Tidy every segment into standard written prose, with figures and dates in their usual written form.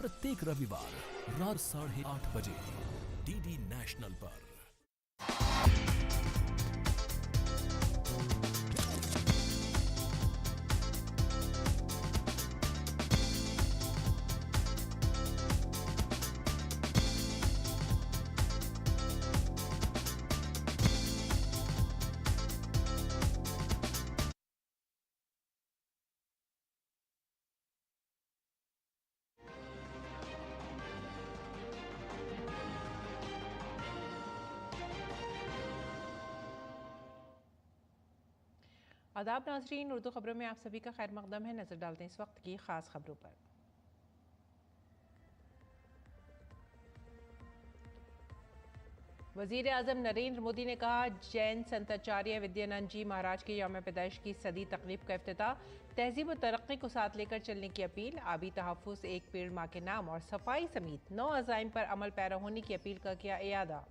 प्रत्येक रविवार रात 8:30 बजे डीडी नेशनल पर। आदाब नाजरीन, उर्दू खबरों में आप सभी का खैर मकदम है। नजर डालते हैं इस वक्त की खास खबरों पर। वजीर आजम नरेंद्र मोदी ने कहा, जैन संताचार्य विद्यानंद जी महाराज की यौम पैदाइश की सदी तकरीब का इफ्तिताह, तहजीब व तरक्की को साथ लेकर चलने की अपील। आबी तहफ़्फ़ुज़, एक पेड़ माँ के नाम और सफाई समेत 9 अज़ाइम पर अमल पैरा होने की अपील का किया इयादा।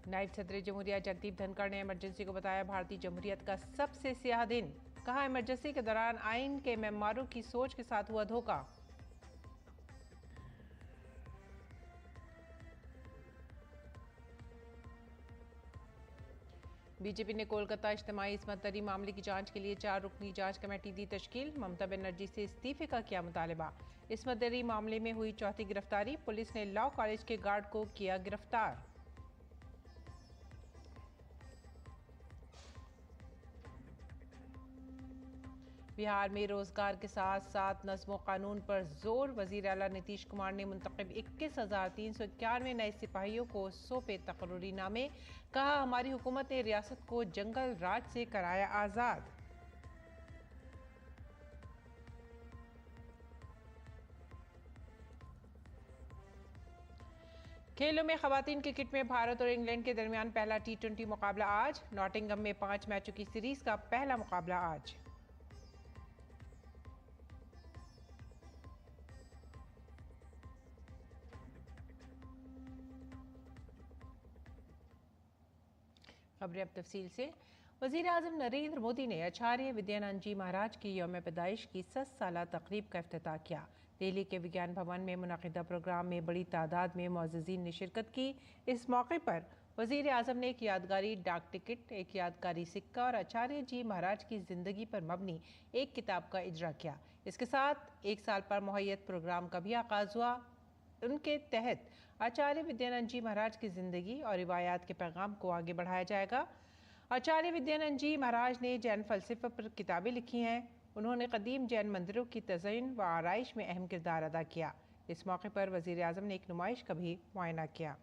नायब सदर जमहूरिया जगदीप धनखड़ ने इमरजेंसी को बताया भारतीय जमहूरियत का सबसे स्याह दिन। कहा, इमरजेंसी के दौरान आइन के मेमारों की सोच के साथ हुआ धोखा। बीजेपी ने कोलकाता इज्तिमाई इस्मत दरी मामले की जांच के लिए 4 रुकनी जांच कमेटी दी तश्कील। ममता बनर्जी से इस्तीफे का किया मुतालबा। इस्मत दरी मामले में हुई चौथी गिरफ्तारी। पुलिस ने लॉ कॉलेज के गार्ड को किया गिरफ्तार। बिहार में रोजगार के साथ साथ नज़्म कानून पर जोर। वजीर आला नीतीश कुमार ने मुंतखब 21,391 नए सिपाहियों को सौंपे तकर्रुरी नामे। कहा, हमारी हुकूमत ने रियासत को जंगल राज से कराया आज़ाद। खेलों में खवातीन क्रिकेट में भारत और इंग्लैंड के दरमियान पहला T20 मुकाबला आज। नॉटिंघम में 5 मैचों की सीरीज का पहला मुकाबला आज। खबरें अब तफसील से। वज़ीर आज़म नरेंद्र मोदी ने आचार्य विद्यानंद जी महाराज की यौम पैदाइश की 100 साला तकरीब का इफ्तिताह किया। दिल्ली के विज्ञान भवन में मुनक़िदा प्रोग्राम में बड़ी तादाद में मुअज़्ज़िज़ीन ने शिरकत की। इस मौके पर वज़ीर आज़म ने एक यादगारी डाक टिकट, एक यादगारी सिक्का और आचार्य जी महाराज की ज़िंदगी पर मबनी एक किताब का इजरा किया। इसके साथ 1 साल पर मुहैयत प्रोग्राम का भी आगाज़ हुआ। उनके तहत आचार्य विद्यानंद जी महाराज की ज़िंदगी और रिवायात के पैगाम को आगे बढ़ाया जाएगा। आचार्य विद्यानंद जी महाराज ने जैन फ़लसफ़े पर किताबें लिखी हैं। उन्होंने कदीम जैन मंदिरों की तज़य्युन व आराइश में अहम किरदार अदा किया। इस मौके पर वज़ीर आज़म ने एक नुमाइश का भी मुआयना किया।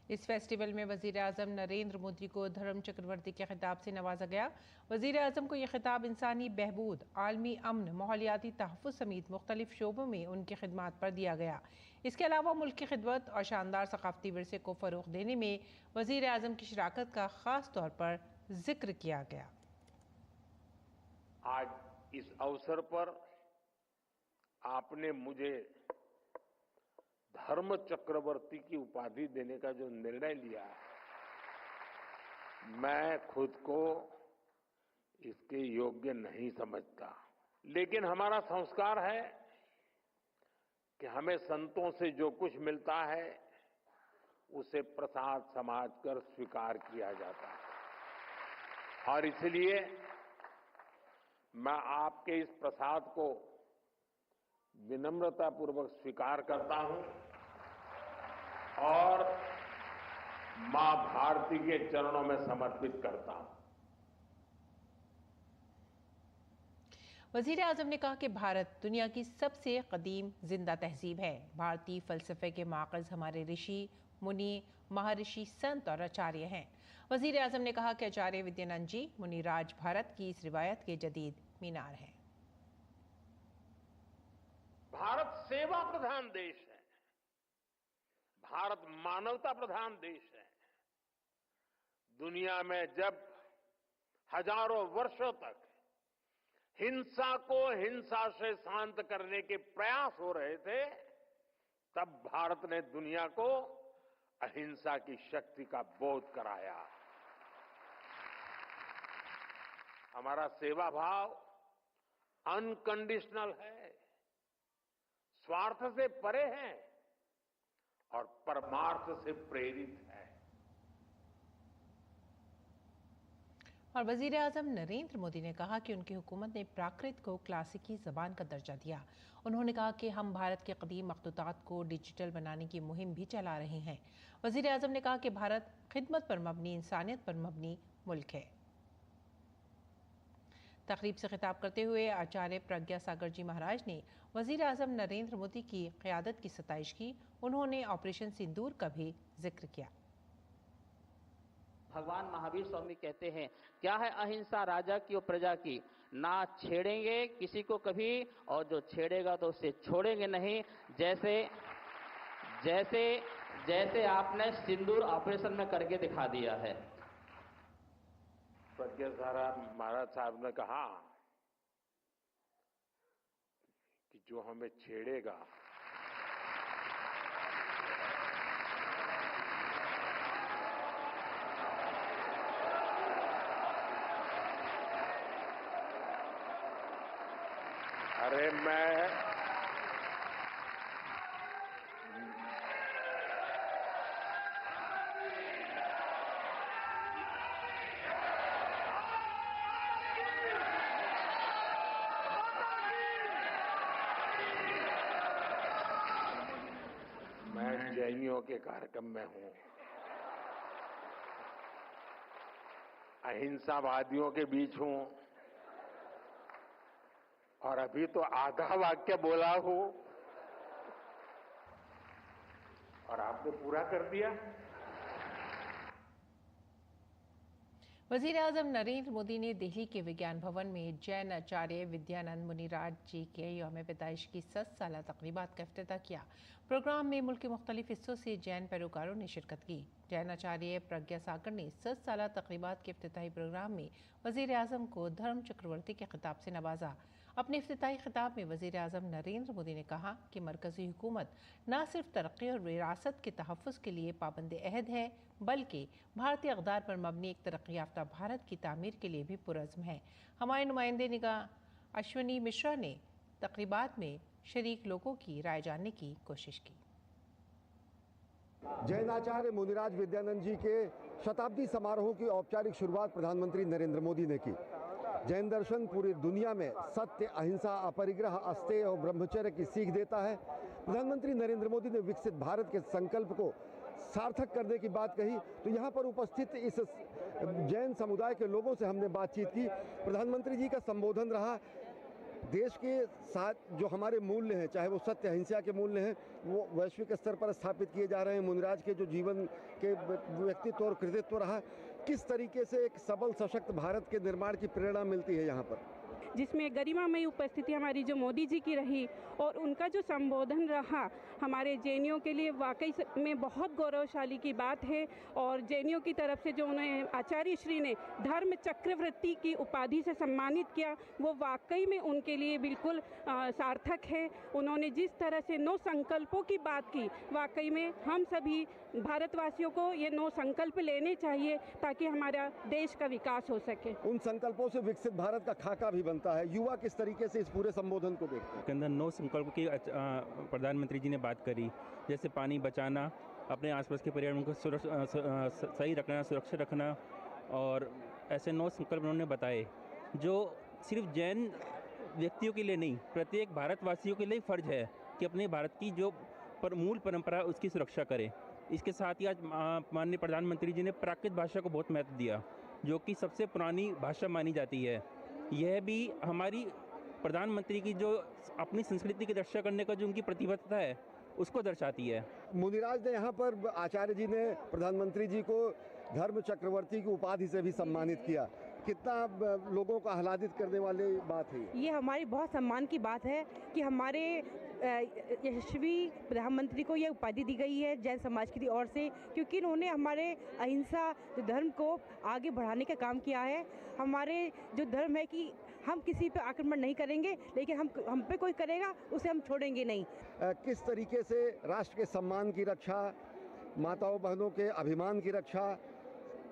इस फेस्टिवल में वज़ीर आज़म नरेंद्र मोदी को धर्म चक्रवर्ती के खिताब से नवाजा गया। वज़ीर आज़म को यह खिताब इंसानी बहबूद, आलमी अमन, माहौलियाती तहफ़्फ़ुज़ समेत मुख्तलिफ शोबों में उनकी खिदमत पर दिया गया। इसके अलावा मुल्क की खिदमत और शानदार सकाफ़ती विरसे को फ़रोग़ देने में वज़ीर आज़म की शिराकत का ख़ास तौर पर जिक्र किया गया। आज इस अवसर पर आपने मुझे धर्म चक्रवर्ती की उपाधि देने का जो निर्णय लिया है, मैं खुद को इसके योग्य नहीं समझता। लेकिन हमारा संस्कार है कि हमें संतों से जो कुछ मिलता है उसे प्रसाद समझकर स्वीकार किया जाता है। और इसलिए मैं आपके इस प्रसाद को विनम्रतापूर्वक स्वीकार करता हूं और मां भारती के चरणों में समर्पित करता हूं। वज़ीर आज़म ने कहा कि भारत दुनिया की सबसे कदीम जिंदा तहजीब है। भारतीय फ़लसफ़े के माक़ज़ हमारे ऋषि, मुनि, महर्षि, संत और आचार्य हैं। वज़ीर आज़म ने कहा कि आचार्य विद्यानंद जी मुनिराज भारत की इस रिवायत के जदीद मीनार हैं। भारत सेवा प्रधान देश है। भारत मानवता प्रधान देश है। दुनिया में जब हजारों वर्षों तक हिंसा को हिंसा से शांत करने के प्रयास हो रहे थे, तब भारत ने दुनिया को अहिंसा की शक्ति का बोध कराया। हमारा सेवा भाव अनकंडीशनल है, स्वार्थ से परे है और परमार्थ से प्रेरित है। और वजीर-ए-आज़म नरेंद्र मोदी ने कहा कि उनकी हुकूमत ने प्राकृत को क्लासिकी ज़बान का दर्जा दिया। उन्होंने कहा कि हम भारत के कदीम मखतूतात को डिजिटल बनाने की मुहिम भी चला रहे हैं। वजीर-ए-आज़म ने कहा कि भारत खिदमत पर मबनी, इंसानियत पर मबनी मुल्क है। तकरीब से खिताब करते हुए आचार्य प्रज्ञा सागर जी महाराज ने वजीर-ए-आज़म नरेंद्र मोदी की क़यादत की सताइश की। उन्होंने ऑपरेशन सिंदूर का भी जिक्र किया। भगवान महावीर स्वामी कहते हैं, क्या है अहिंसा राजा की और प्रजा की, ना छेड़ेंगे किसी को कभी, और जो छेड़ेगा तो उसे छोड़ेंगे नहीं। जैसे जैसे जैसे आपने सिंदूर ऑपरेशन में करके दिखा दिया है। प्रज्ञा महाराज साहब ने कहा कि जो हमें छेड़ेगा अरे मैं जैनियों के कार्यक्रम में हूं, अहिंसावादियों के बीच हूं और अभी तो आधा वाक्य बोला हूं और आपने पूरा कर दिया। वज़ीर-ए-आज़म नरेंद्र मोदी ने दिल्ली के विज्ञान भवन में जैन आचार्य विद्यानंद मुनिराज जी के यौम पैदाइश की 100 साला तक़रीबात का इफ्तिताह किया। प्रोग्राम में मुल्क के मुख्तलिफ हिस्सों से जैन पैरोकारों ने शिरकत की। जैन आचार्य प्रज्ञा सागर ने 100 साला तक़रीबात के इफ्तिताही प्रोग्राम में वज़ीर-ए-आज़म को धर्म चक्रवर्ती के खिताब से नवाजा। अपने इफ्तिताही खिताब में वज़ीर-ए-आज़म नरेंद्र मोदी ने कहा कि मरकज़ी हुकूमत न सिर्फ तरक्की और विरासत के तहफ़्फ़ुज़ के लिए पाबंद अहद है, बल्कि भारतीय अक़दार पर मबनी एक तरक्की याफ्ता भारत की तामीर के लिए भी पुरज़्म है। हमारे नुमाइंदे निगाह अश्वनी मिश्रा ने तक़रीबात में शरीक लोगों की राय जानने की कोशिश की। जैन आचार्य मुनिराज विद्यानंद जी के शताब्दी समारोह की औपचारिक शुरुआत प्रधानमंत्री नरेंद्र मोदी ने की। जैन दर्शन पूरी दुनिया में सत्य, अहिंसा, अपरिग्रह, अस्तेय और ब्रह्मचर्य की सीख देता है। प्रधानमंत्री नरेंद्र मोदी ने विकसित भारत के संकल्प को सार्थक करने की बात कही, तो यहाँ पर उपस्थित इस जैन समुदाय के लोगों से हमने बातचीत की। प्रधानमंत्री जी का संबोधन रहा देश के साथ जो हमारे मूल्य हैं, चाहे वो सत्य अहिंसा के मूल्य हैं, वो वैश्विक स्तर पर स्थापित किए जा रहे हैं। मुनिराज के जो जीवन के व्यक्तित्व और कृतित्व रहा, किस तरीके से एक सबल सशक्त भारत के निर्माण की प्रेरणा मिलती है यहाँ पर, जिसमें गरिमामयी उपस्थिति हमारी जो मोदी जी की रही और उनका जो संबोधन रहा हमारे जैनियों के लिए वाकई में बहुत गौरवशाली की बात है। और जैनियों की तरफ से जो उन्हें आचार्य श्री ने धर्म चक्रवर्ती की उपाधि से सम्मानित किया, वो वाकई में उनके लिए बिल्कुल सार्थक है। उन्होंने जिस तरह से 9 संकल्पों की बात की, वाकई में हम सभी भारतवासियों को ये 9 संकल्प लेने चाहिए ताकि हमारा देश का विकास हो सके। उन संकल्पों से विकसित भारत का खाका भी बनता है। युवा किस तरीके से इस पूरे संबोधन को देखते हैं? के अंदर 9 संकल्प की प्रधानमंत्री जी ने बात करी, जैसे पानी बचाना, अपने आसपास के पर्यावरण को सही रखना, सुरक्षित रखना, और ऐसे 9 संकल्प उन्होंने बताए जो सिर्फ जैन व्यक्तियों के लिए नहीं, प्रत्येक भारतवासियों के लिए फ़र्ज है कि अपने भारत की जो मूल परंपरा उसकी सुरक्षा करें। इसके साथ ही आज माननीय प्रधानमंत्री जी ने प्राकृत भाषा को बहुत महत्व दिया, जो कि सबसे पुरानी भाषा मानी जाती है। यह भी हमारी प्रधानमंत्री की जो अपनी संस्कृति की रक्षा करने का जो उनकी प्रतिबद्धता है उसको दर्शाती है। मुनिराज ने यहाँ पर आचार्य जी ने प्रधानमंत्री जी को धर्म चक्रवर्ती की उपाधि से भी सम्मानित किया। कितना लोगों को आह्लादित करने वाली बात है। ये हमारी बहुत सम्मान की बात है कि हमारे यशस्वी प्रधानमंत्री को यह उपाधि दी गई है जैन समाज की ओर से, क्योंकि इन्होंने हमारे अहिंसा धर्म को आगे बढ़ाने का काम किया है। हमारे जो धर्म है कि हम किसी पे आक्रमण नहीं करेंगे, लेकिन हम पे कोई करेगा उसे हम छोड़ेंगे नहीं। किस तरीके से राष्ट्र के सम्मान की रक्षा, माताओं बहनों के अभिमान की रक्षा,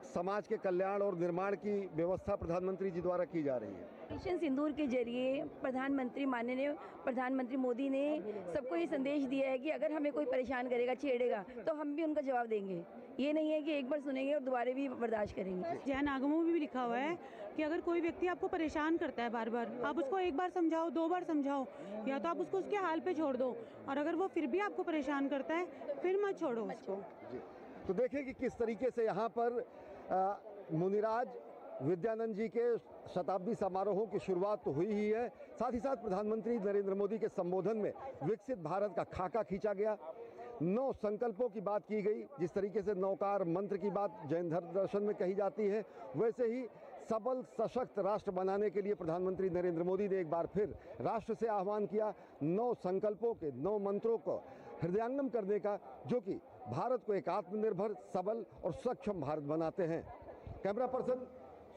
समाज के कल्याण और निर्माण की व्यवस्था प्रधानमंत्री जी द्वारा की जा रही है। मिशन सिंदूर के जरिए प्रधानमंत्री माननीय प्रधानमंत्री मोदी ने सबको ये संदेश दिया है कि अगर हमें कोई परेशान करेगा, छेड़ेगा, तो हम भी उनका जवाब देंगे। ये नहीं है कि एक बार सुनेंगे और दोबारा भी बर्दाश्त करेंगे। जैन आगमों में भी लिखा हुआ है कि अगर कोई व्यक्ति आपको परेशान करता है बार बार, आप उसको एक बार समझाओ, 2 बार समझाओ, या तो आप उसको उसके हाल पे छोड़ दो, और अगर वो फिर भी आपको परेशान करता है फिर मत छोड़ो उसको। तो देखें कि किस तरीके से यहाँ पर मुनिराज विद्यानंद जी के शताब्दी समारोहों की शुरुआत तो हुई ही है, साथ ही साथ प्रधानमंत्री नरेंद्र मोदी के संबोधन में विकसित भारत का खाका खींचा गया, 9 संकल्पों की बात की गई। जिस तरीके से नौकार मंत्र की बात जैन धर्म दर्शन में कही जाती है, वैसे ही सबल सशक्त राष्ट्र बनाने के लिए प्रधानमंत्री नरेंद्र मोदी ने एक बार फिर राष्ट्र से आह्वान किया 9 संकल्पों के 9 मंत्रों को हृदयंगम करने का, जो कि भारत को एक आत्मनिर्भर, सबल और सक्षम भारत बनाते हैं। कैमरा पर्सन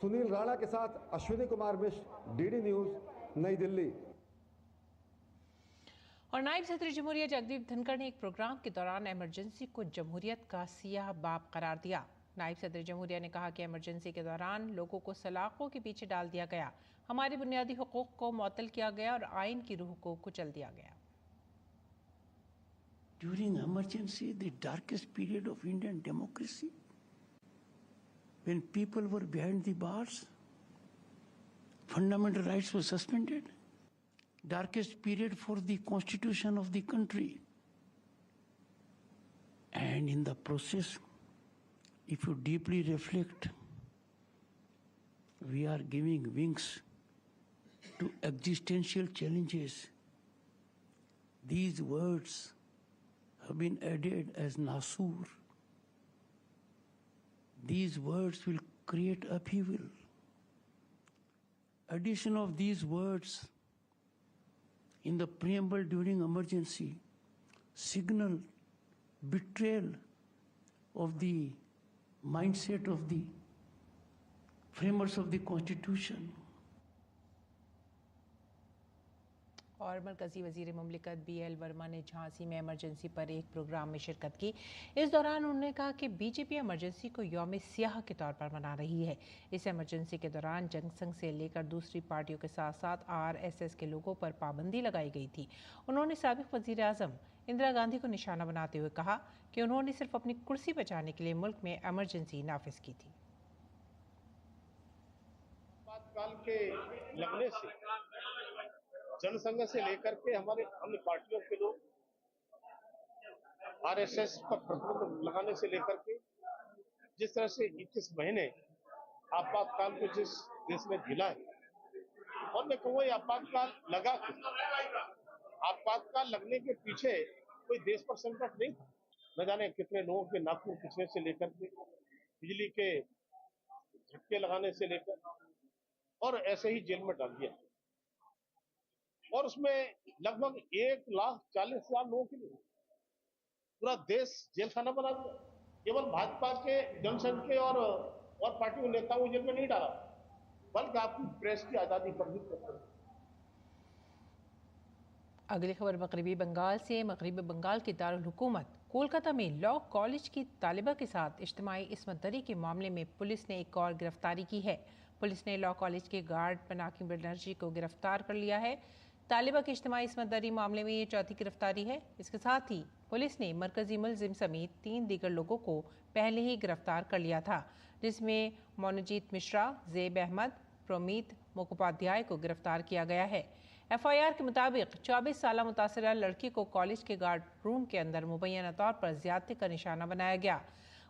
सुनील राणा के साथ अश्विनी कुमार मिश्र, डीडी न्यूज़, नई दिल्ली। और नायब सदर जमहूरिया जगदीप धनखड़ ने एक प्रोग्राम के दौरान इमरजेंसी को जमहूरियत का सियाह बाब करार दिया। नायब सदर जमहूरिया ने कहा कि इमरजेंसी के दौरान लोगों को सलाखों के पीछे डाल दिया गया, हमारे बुनियादी हुकूक को मुअत्तल किया गया और आइन की रूह को कुचल दिया गया। During emergency, the darkest period of Indian democracy, when people were behind the bars, fundamental rights were suspended, darkest period for the constitution of the country. And in the process, if you deeply reflect, we are giving wings to existential challenges. These words have been added as Nasur. These words will create upheaval. Addition of these words in the preamble during emergency signal betrayal of the mindset of the framers of the Constitution. और मरकजी वजीर मुमलिकत BL Verma ने झांसी में emergency पर एक programme में शिरकत की। इस दौरान उन्होंने कहा कि बीजेपी इमरजेंसी को यौम सियाह के तौर पर मना रही है। इस इमरजेंसी के दौरान जनसंघ से लेकर दूसरी पार्टियों के साथ साथ RSS के लोगों पर पाबंदी लगाई गई थी। उन्होंने साबिक वजीर आजम इंदिरा गांधी को निशाना बनाते हुए कहा कि उन्होंने सिर्फ अपनी कुर्सी बचाने के लिए मुल्क में इमरजेंसी नाफिज की थी। काल के लगने से जनसंघ से लेकर के हमारे अन्य पार्टियों के लोग, RSS पर प्रतिबंध लगाने से लेकर के जिस तरह से 21 महीने आपातकाल को जिस देश में झेला है, और मैं कहूँगा ये आपातकाल लगा, आपातकाल लगने के पीछे कोई देश पर संकट नहीं था। न जाने कितने लोगों के नाखून खींचने से लेकर के बिजली के झटके लगाने से लेकर, और ऐसे ही जेल में डाल दिया, और उसमें लगभग 1,40,000 लोगों के लिए पूरा देश जेल खाना बना दिया। केवल भाजपा के, जनसंघ के और पार्टी के नेताओं को जेल में नहीं डाला, बल्कि आपकी प्रेस की आजादी पर भी प्रतिबंध। अगली खबर मगरबी बंगाल से। मगरबी बंगाल के दारुल हुकूमत कोलकाता में लॉ कॉलेज की तालिबा के साथ इज्तिमाई इस्मत दरी के मामले में पुलिस ने एक और गिरफ्तारी की है। पुलिस ने लॉ कॉलेज के गार्ड पनाकी बनर्जी को गिरफ्तार कर लिया है। तालिबा की इज्तिमाई इस्मत दरी मामले में ये चौथी गिरफ्तारी है। इसके साथ ही पुलिस ने मरकजी मुलजिम समेत 3 दीगर लोगों को पहले ही गिरफ्तार कर लिया था, जिसमें मोनजीत मिश्रा, ज़ेब अहमद, प्रोमीत मुखोपाध्याय को गिरफ्तार किया गया है। FIR के मुताबिक 24 साल मुतासरा लड़की को कॉलेज के गार्ड रूम के अंदर मुबैना तौर पर ज़्यादती का निशाना बनाया गया।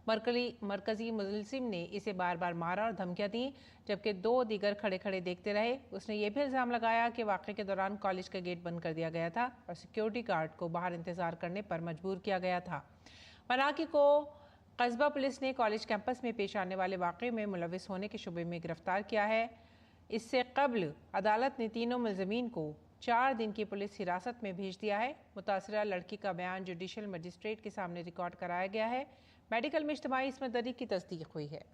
मरकजी मुलजिम ने इसे बार बार मारा और धमकियां दी, जबकि 2 दीगर खड़े खड़े देखते रहे। उसने ये भी इल्ज़ाम लगाया कि वाक़े के दौरान कॉलेज का गेट बंद कर दिया गया था और सिक्योरिटी गार्ड को बाहर इंतज़ार करने पर मजबूर किया गया था। पनाकी को कस्बा पुलिस ने कॉलेज कैंपस में पेश आने वाले वाक़े में मुलविस होने के शुबे में गिरफ्तार किया है। इससे कबल अदालत ने तीनों मुलज़मीन को 4 दिन की पुलिस हिरासत में भेज दिया है। मुतासरा लड़की का बयान जुडिशल मजिस्ट्रेट के सामने रिकॉर्ड कराया गया है। मेडिकल में इज्तिमाई इस्मत दरी की तस्दीक हुई है।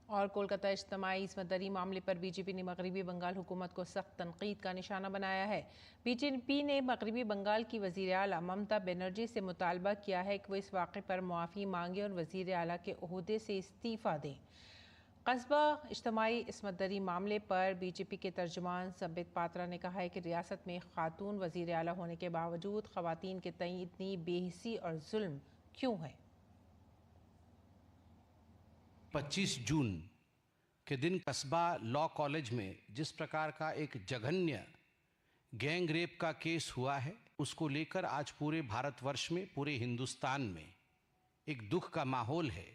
और कोलकाता इज्तिमाई इस्मत दरी मामले पर बीजेपी ने मगरबी बंगाल हुकूमत को सख्त तनकीद का निशाना बनाया है। बीजेपी ने मगरबी बंगाल की वज़ीर आला ममता बनर्जी से मुतालबा किया है कि वो इस वाक़े पर मुआफ़ी मांगे और वज़ीर आला के ओहदे से इस्तीफ़ा दें। कस्बा इज्तिमाई इस्मत दरी मामले पर बीजेपी के तर्जुमान संबित पात्रा ने कहा है कि रियासत में खातून वज़ीर आला होने के बावजूद ख़वातीन के तई इतनी बेहिसी और जुल्म क्यों है। 25 जून के दिन कस्बा लॉ कॉलेज में जिस प्रकार का एक जघन्य गैंग रेप का केस हुआ है, उसको लेकर आज पूरे भारतवर्ष में, पूरे हिंदुस्तान में एक दुख का माहौल है,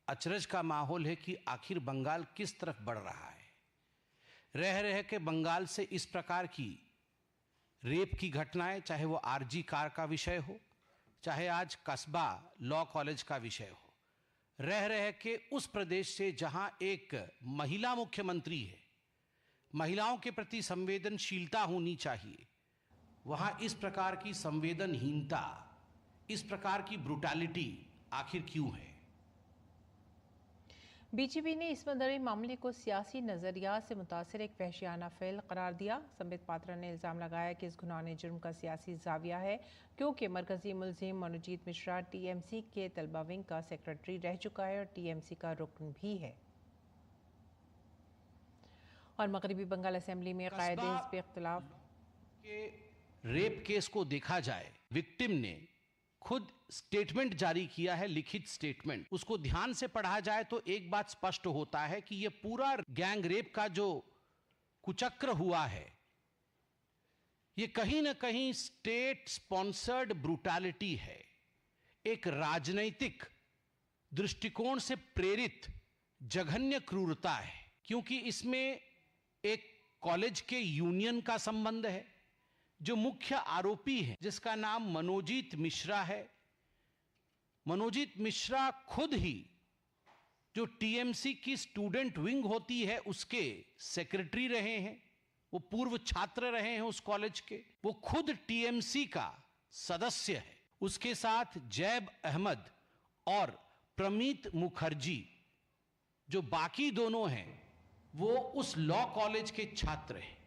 अचरज का माहौल है कि आखिर बंगाल किस तरफ बढ़ रहा है। रह रह के बंगाल से इस प्रकार की रेप की घटनाएं, चाहे वो आरजी कार का विषय हो, चाहे आज कस्बा लॉ कॉलेज का विषय हो, रह रह के उस प्रदेश से जहां एक महिला मुख्यमंत्री है, महिलाओं के प्रति संवेदनशीलता होनी चाहिए, वहां इस प्रकार की संवेदनहीनता, इस प्रकार की ब्रुटैलिटी आखिर क्यों है। बीजेपी ने इस्मत दरी मामले को सियासी नज़रिया से मुतासिर एक वहशियाना फेल करार दिया। संबित पात्रा ने इल्ज़ाम लगाया कि इस घिनौने जुर्म का सियासी जाविया है, क्योंकि मरकजी मुलजिम मनोजीत मिश्रा टीएमसी के तलबा विंग का सेक्रेटरी रह चुका है और टीएमसी का रुकन भी है। और मगरबी बंगाल असेंबली में कायदे हिज़्ब इख्तिलाफ के रेप केस को देखा जाए, विक्टिम ने खुद स्टेटमेंट जारी किया है, लिखित स्टेटमेंट। उसको ध्यान से पढ़ा जाए तो एक बात स्पष्ट होता है कि यह पूरा गैंग रेप का जो कुचक्र हुआ है, यह कहीं ना कहीं स्टेट स्पॉन्सर्ड ब्रूटैलिटी है, एक राजनैतिक दृष्टिकोण से प्रेरित जघन्य क्रूरता है, क्योंकि इसमें एक कॉलेज के यूनियन का संबंध है। जो मुख्य आरोपी है, जिसका नाम मनोजीत मिश्रा है, मनोजीत मिश्रा खुद ही जो टीएमसी की स्टूडेंट विंग होती है उसके सेक्रेटरी रहे हैं, वो पूर्व छात्र रहे हैं उस कॉलेज के, वो खुद टीएमसी का सदस्य है। उसके साथ जैब अहमद और प्रमीत मुखर्जी, जो बाकी दोनों हैं, वो उस लॉ कॉलेज के छात्र हैं।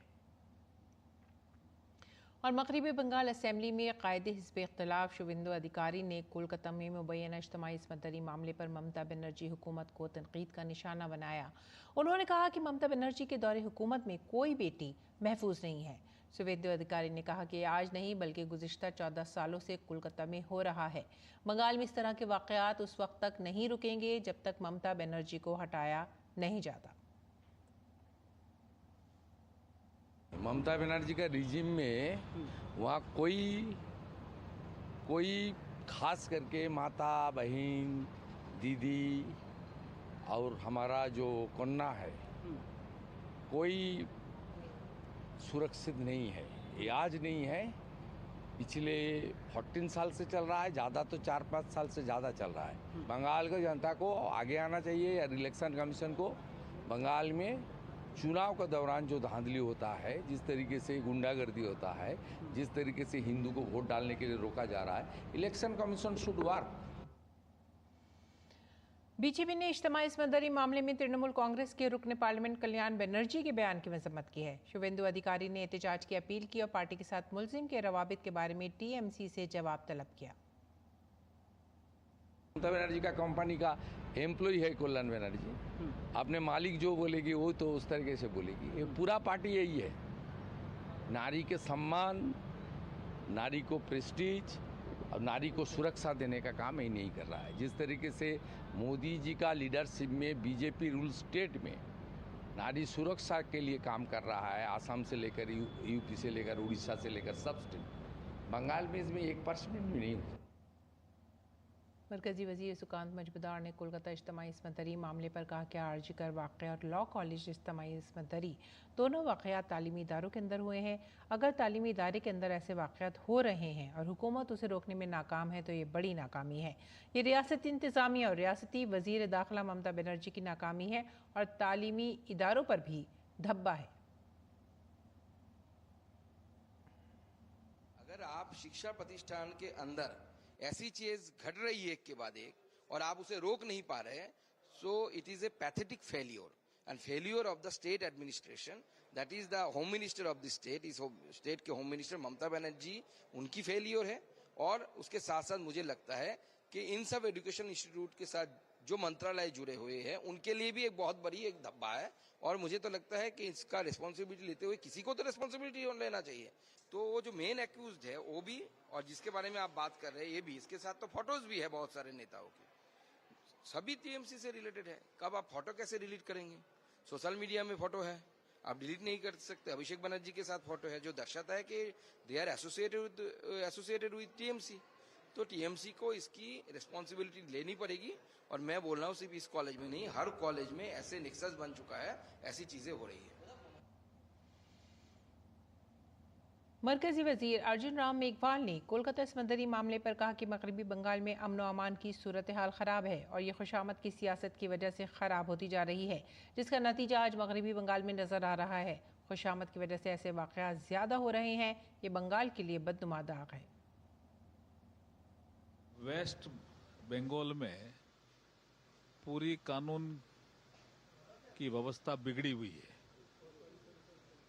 और मगरबी बंगाल असेंबली में कायदे हिज़्ब इख्तिलाफ शुवेंदु अधिकारी ने कोलकाता में मुबैना इज्तिमाई इस्मत दरी मामले पर ममता बनर्जी हुकूमत को तनकीद का निशाना बनाया। उन्होंने कहा कि ममता बनर्जी के दौरे हुकूमत में कोई बेटी महफूज नहीं है। शुवेंदु अधिकारी ने कहा कि आज नहीं बल्कि गुज़िश्ता 14 सालों से कोलकाता में हो रहा है। बंगाल में इस तरह के वाक़यात उस वक्त तक नहीं रुकेंगे जब तक ममता बनर्जी को हटाया नहीं जाता। ममता बनर्जी का रिजिम में वहाँ कोई खास करके माता, बहन, दीदी और हमारा जो कन्या है, कोई सुरक्षित नहीं है। ये आज नहीं है, पिछले 14 साल से चल रहा है, ज़्यादा तो 4-5 साल से ज़्यादा चल रहा है। बंगाल की जनता को आगे आना चाहिए, या इलेक्शन कमीशन को बंगाल में चुनाव के दौरान जो धांधली होता है, जिस तरीके से गुंडागर्दी होता है, जिस तरीके से हिंदू को वोट डालने के लिए रोका जा रहा है, election commission should work. BJP ने इज्तिमाई इस्मत दरी मामले में तृणमूल कांग्रेस के रुकन पार्लियामेंट कल्याण बनर्जी के बयान की मजम्मत की है। शुवेंदु अधिकारी ने एहतजाज की अपील की और पार्टी के साथ मुलजिम के रवाबित के बारे में टीएमसी से जवाब तलब किया। ममता बनर्जी का कंपनी का एम्प्लॉय है कल्याण बनर्जी, अपने मालिक जो बोलेगी वो तो उस तरीके से बोलेगी। ये पूरा पार्टी यही है, नारी के सम्मान, नारी को प्रेस्टीज और नारी को सुरक्षा देने का काम ही नहीं कर रहा है। जिस तरीके से मोदी जी का लीडरशिप में बीजेपी रूल स्टेट में नारी सुरक्षा के लिए काम कर रहा है, आसाम से लेकर यूपी से लेकर उड़ीसा से लेकर सब स्टेट, बंगाल में इसमें 1% भी नहीं। मरकजी वज़ीर सुकांत मजबूदार ने कोलकाता इज्तिमाई इस्मत दरी मामले पर कहा कि आरजी कर वाक़या और लॉ कॉलेज इज्तिमाई इस्मत दरी दोनों वाक़यात तालीमी इदारों के अंदर हुए हैं। अगर तालीमी इदारे के अंदर ऐसे वाक़यात हो रहे हैं और हुकूमत उसे रोकने में नाकाम है तो ये बड़ी नाकामी है। ये रियासती इंतज़ामिया और रियासती वज़ीर दाखिला ममता बनर्जी की नाकामी है और तालीमी इदारों पर भी धब्बा है। अगर आप शिक्षा प्रतिष्ठान के अंदर ऐसी चीज घट रही है एक के बाद एक और आप उसे रोक नहीं पा रहे हैं, so it is a pathetic failure and failure of the state administration, that is the home minister of the state, is state के होम मिनिस्टर ममता बनर्जी, उनकी फेलियर है। और उसके साथ साथ मुझे लगता है कि इन सब एजुकेशन इंस्टीट्यूट के साथ जो मंत्रालय जुड़े हुए हैं उनके लिए भी एक बहुत बड़ी एक धब्बा है। और मुझे तो लगता है कि इसका रिस्पॉन्सिबिलिटी लेते हुए किसी को तो रिस्पॉन्सिबिलिटी लेना चाहिए। तो वो जो मेन एक्यूज्ड है वो भी, और जिसके बारे में आप बात कर रहे हैं ये भी, इसके साथ तो फोटोज भी है बहुत सारे नेताओं की, सभी टीएमसी से रिलेटेड है। कब आप फोटो कैसे डिलीट करेंगे? सोशल मीडिया में फोटो है, आप डिलीट नहीं कर सकते। अभिषेक बनर्जी के साथ फोटो है जो दर्शाता है कि they are associated with TMC. तो टीएमसी को इसकी रिस्पॉन्सिबिलिटी लेनी पड़ेगी। और मैं बोल रहा हूँ सिर्फ इस कॉलेज में नहीं, हर कॉलेज में ऐसे नेक्सस बन चुका है, ऐसी चीजें हो रही है। मरकजी वजीर अर्जुन राम मेघवाल ने कोलकाता समंदरी मामले पर कहा कि मगरबी बंगाल में अमन व अमान की सूरत हाल ख़राब है और ये खुशामद की सियासत की वजह से ख़राब होती जा रही है, जिसका नतीजा आज मगरबी बंगाल में नज़र आ रहा है। खुशामद की वजह से ऐसे वाक़यात ज़्यादा हो रहे हैं, ये बंगाल के लिए बदनुमा दाग है। वेस्ट बंगाल में पूरी कानून की व्यवस्था बिगड़ी हुई है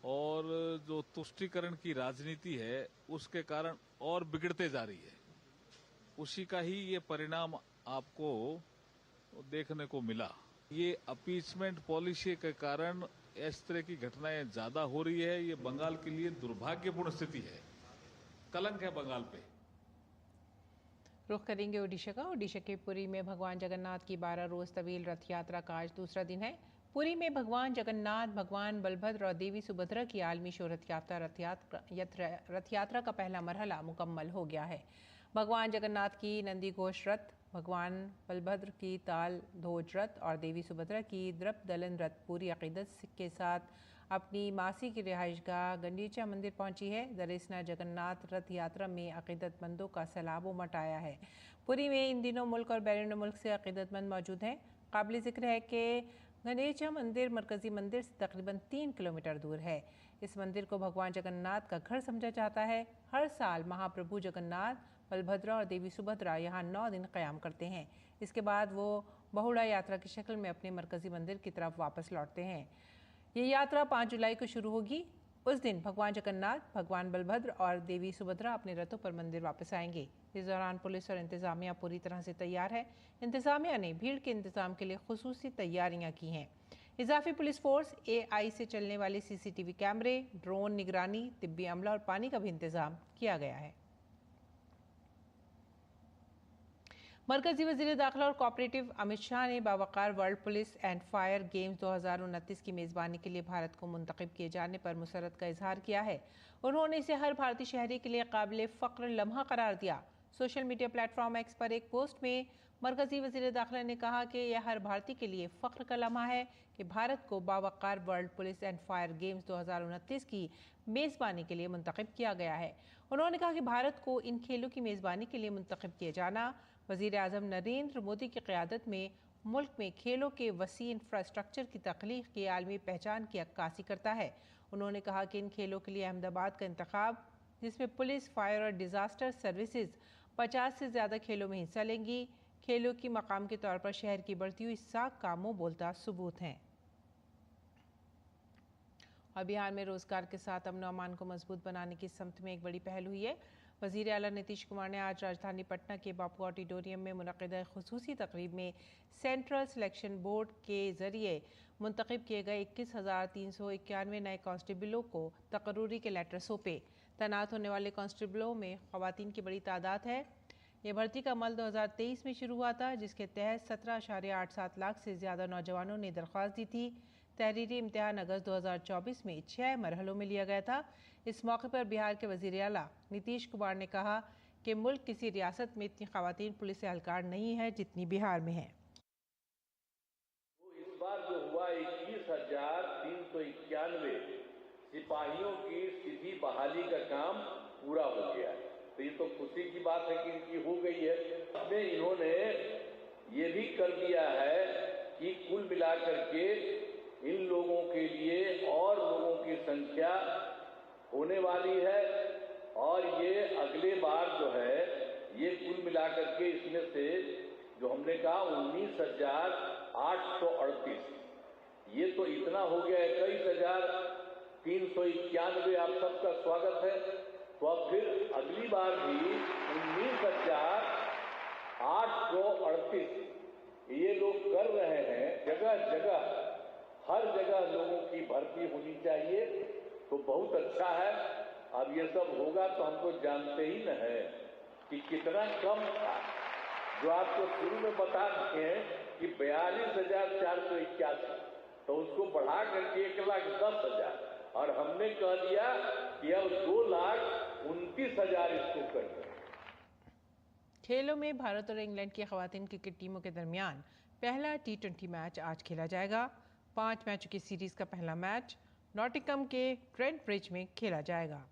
और जो तुष्टीकरण की राजनीति है उसके कारण और बिगड़ते जा रही है। उसी का ही ये परिणाम आपको देखने को मिला। ये अपीचमेंट पॉलिसी के कारण इस तरह की घटनाएं ज्यादा हो रही है। ये बंगाल के लिए दुर्भाग्यपूर्ण स्थिति है, कलंक है बंगाल पे। रुख करेंगे ओडिशा का। ओडिशा के पुरी में भगवान जगन्नाथ की 12 रोज तवील रथ यात्रा का आज दूसरा दिन है। पुरी में भगवान जगन्नाथ, भगवान बलभद्र और देवी सुभद्रा की आलमी शोहरत याफ्ता रथ यात्रा का पहला मरहला मुकम्मल हो गया है। भगवान जगन्नाथ की नंदी घोष रथ, भगवान बलभद्र की ताल ध्वज रथ और देवी सुभद्रा की द्रप दलन रथ पूरी अकीदत के साथ अपनी मासी की रिहाइशगाह गंडीचा मंदिर पहुंची है। दरिसना जगन्नाथ रथ यात्रा में अकीदतमंदों का सैलाब उमट आया है। पुरी में इन दिनों मुल्क और बैरून मुल्क से अकीदतमंद मौजूद हैं। काबिल ज़िक्र है कि गंडीचा मंदिर मरकजी मंदिर से तकरीबन 3 किलोमीटर दूर है। इस मंदिर को भगवान जगन्नाथ का घर समझा जाता है। हर साल महाप्रभु जगन्नाथ, बलभद्र और देवी सुभद्रा यहाँ 9 दिन क़याम करते हैं। इसके बाद वो बहुड़ा यात्रा की शक्ल में अपने मरकजी मंदिर की तरफ वापस लौटते हैं। ये यात्रा 5 जुलाई को शुरू होगी। उस दिन भगवान जगन्नाथ, भगवान बलभद्र और देवी सुभद्रा अपने रथों पर मंदिर वापस आएंगे। इस दौरान पुलिस और इंतजामिया पूरी तरह से तैयार है। इंतजामिया ने भीड़ के इंतजाम के लिए खुसूसी तैयारियां की हैं। इजाफी पुलिस फोर्स, AI से चलने वाले CCTV कैमरे, ड्रोन निगरानी, तिब्बी अमला और पानी का भी इंतजाम किया गया है। मरकजी वज़ीर दाखिला और कोऑपरेटिव अमित शाह ने बावकार world police and fire games 2029 की मेज़बानी के लिए भारत को मुंतखब किए जाने पर मुसरत का इजहार किया है। उन्होंने इसे हर भारतीय शहरी के लिए काबिल फ़ख्र लम्हा करार दिया। सोशल मीडिया प्लेटफॉर्म X पर एक पोस्ट में मरकजी वज़ीर दाखिला ने कहा कि यह हर भारतीय के लिए फ़ख्र का लम्हा है कि भारत को बावकार world police and fire games 2029 की मेज़बानी के लिए मुंतखब किया गया है। उन्होंने कहा कि भारत को इन खेलों की मेज़बानी के लिए मुंतखब किया जाना वज़ीर आज़म नरेंद्र मोदी की क़यादत में मुल्क में खेलों के वसी इंफ्रास्ट्रक्चर की तख्लीक़ की आलमी पहचान की अक्कासी करता है। उन्होंने कहा कि इन खेलों के लिए अहमदाबाद का इंतखाब, जिसमें पुलिस, फायर और डिज़ास्टर सर्विसेज 50 से ज़्यादा खेलों में हिस्सा लेंगी, खेलों की मकाम के तौर पर शहर की बढ़ती हुई साख का मुँह बोलता सबूत हैं। और बिहार में रोज़गार के साथ अमन अमान को मजबूत बनाने की समत में एक बड़ी पहल हुई है। वज़ीर आला नीतीश कुमार ने आज राजधानी पटना के बापू ऑडिटोरियम में मुनक़िदा खुसूसी तक़रीब में सेंट्रल सिलेक्शन बोर्ड के ज़रिए मुंतखब किए गए 21,391 नए कांस्टेबलों को तकर्रूरी के लेटर सौंपे। तैनात होने वाले कांस्टेबलों में ख़वातीन की बड़ी तादाद है। ये भर्ती का अमल 2023 में शुरू हुआ था, जिसके तहत 17.87 लाख से ज़्यादा नौजवानों ने दरख्वास्त दी थी। तहरीरी इम्तिहान अगस्त 2024 में 6 मरहलों में लिया गया था। इस मौके पर बिहार के वज़ीर आला नीतीश कुमार ने कहा कि मुल्क किसी रियासत में इतनी ख़वातीन पुलिस एहलकार नहीं है जितनी बिहार में है। तो इस बार जो हुआ 21,391 सिपाहियों की सीधी बहाली का काम पूरा हो गया है। तो ये तो खुशी की बात है कि इनकी हो गई है। इसमें इन्होंने ये भी कर दिया है कि कुल मिलाकर के इन लोगों के लिए और लोगों की संख्या होने वाली है और ये अगले बार जो है ये कुल मिलाकर के इसमें से जो हमने कहा 19,838 ये तो इतना हो गया 21,391। आप सबका स्वागत है। तो अब फिर अगली बार भी 19,838 ये लोग कर रहे हैं। जगह जगह हर जगह लोगों की भर्ती होनी चाहिए, तो बहुत अच्छा है। अब ये सब होगा तो हमको जानते ही न है कि कितना कम था। जो आपको शुरू में बता दिए हैं कि 42,481, तो उसको बढ़ा करके 1,10,000 और हमने कह दिया कि अब 2,29,000 इसको कर दें। खेलों में भारत और इंग्लैंड की खवातीन क्रिकेट टीमों के दरमियान पहला T20 मैच आज खेला जाएगा। 5 मैचों की सीरीज का पहला मैच नॉटिंघम के ट्रेंट ब्रिज में खेला जाएगा।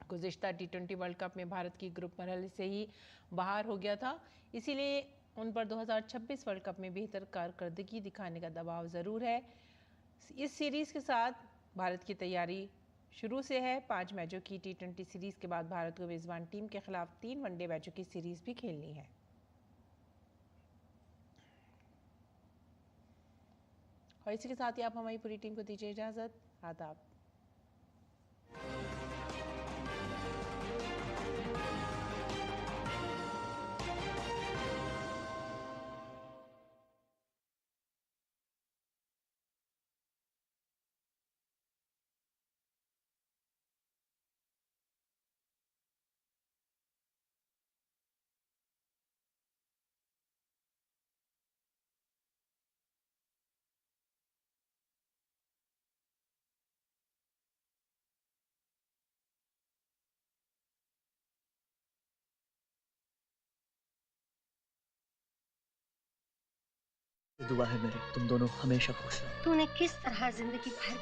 गुज़िश्ता T20 वर्ल्ड कप में भारत की ग्रुप मरहले से ही बाहर हो गया था, इसीलिए उन पर 2026 वर्ल्ड कप में बेहतर कारकर्दगी दिखाने का दबाव ज़रूर है। इस सीरीज़ के साथ भारत की तैयारी शुरू से है। 5 मैचों की T20 सीरीज़ के बाद भारत को मेज़बान टीम के खिलाफ 3 वनडे मैचों की सीरीज़ भी खेलनी है। और इसी के साथ ही आप हमारी पूरी टीम को दीजिए इजाज़त। आदाब। दुआ है मेरी, तुम दोनों हमेशा खुश रहो। तूने किस तरह जिंदगी भर